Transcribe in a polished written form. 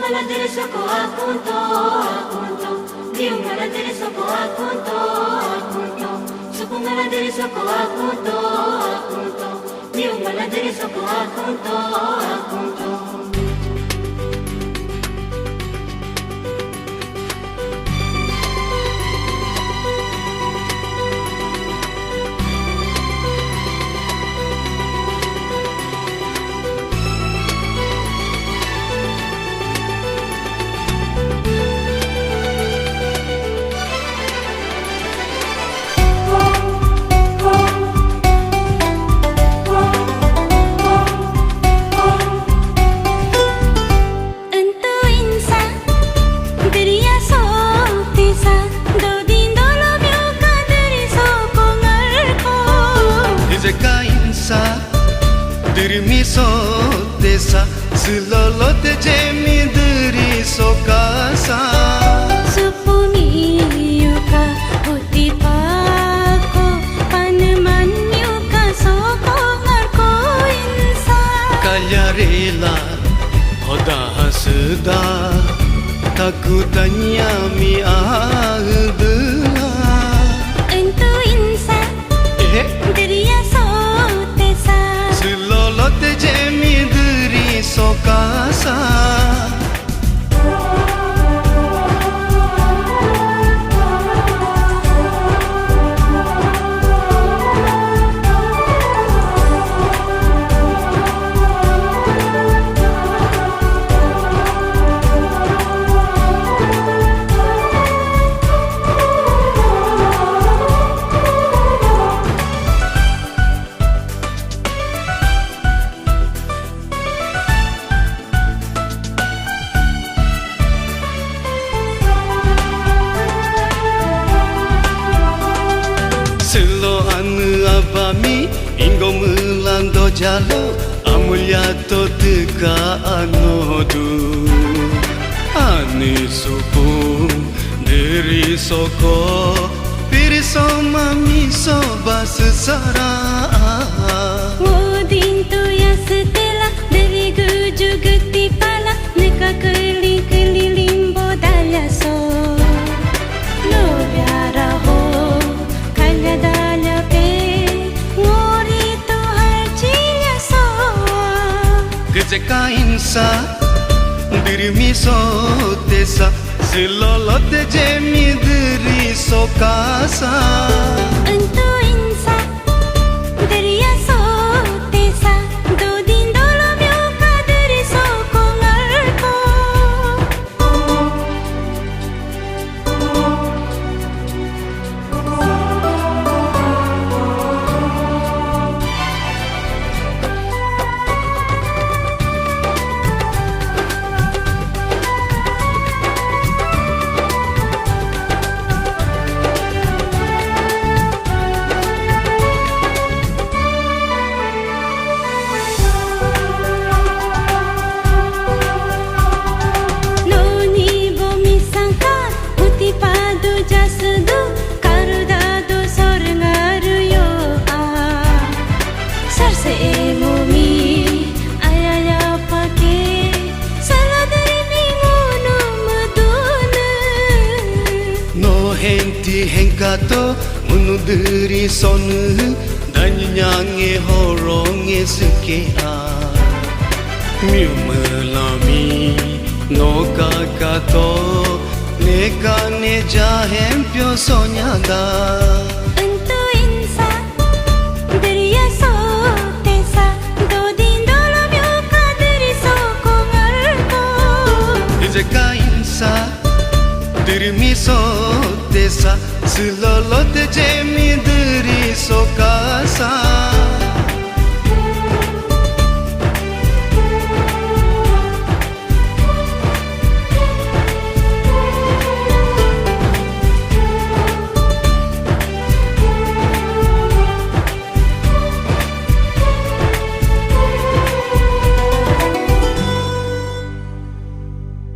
Maladiri soko akunto, Dio maladiri soko akunto, Suku maladiri soko akunto, Dio maladiri soko akunto. Dirmi so desa silolot jemi diri so kasa Supumi yuka uti pako paneman yuka soko ngarko insa Kaya rela hoda hasda takutanya mi ahda Entu insa diriya so Silolot jemi diri so kasa Selo anu abami ingo mulando jalo amulyato teka anodu ani suku diri soko piriso mami so basara Wodin tu ya setelah dari gujuguti pala neka keliling bodala so lo biara ho kaya dala pe ngori tu harjinya so Gejeka insa diri mi so desa silolot jemi diri so kasa Entu insa diriya so desa do din dolo myuka diri so kongarko Henti hengkato unudiri sonu danyange horonge sekea miu melami no kakato neka ne jahem pyo sonyada Entu insa diriya so desa do din dolo myuka diri so kongarko Gejeka insa diri mi so desa silolot jemi diri so kasa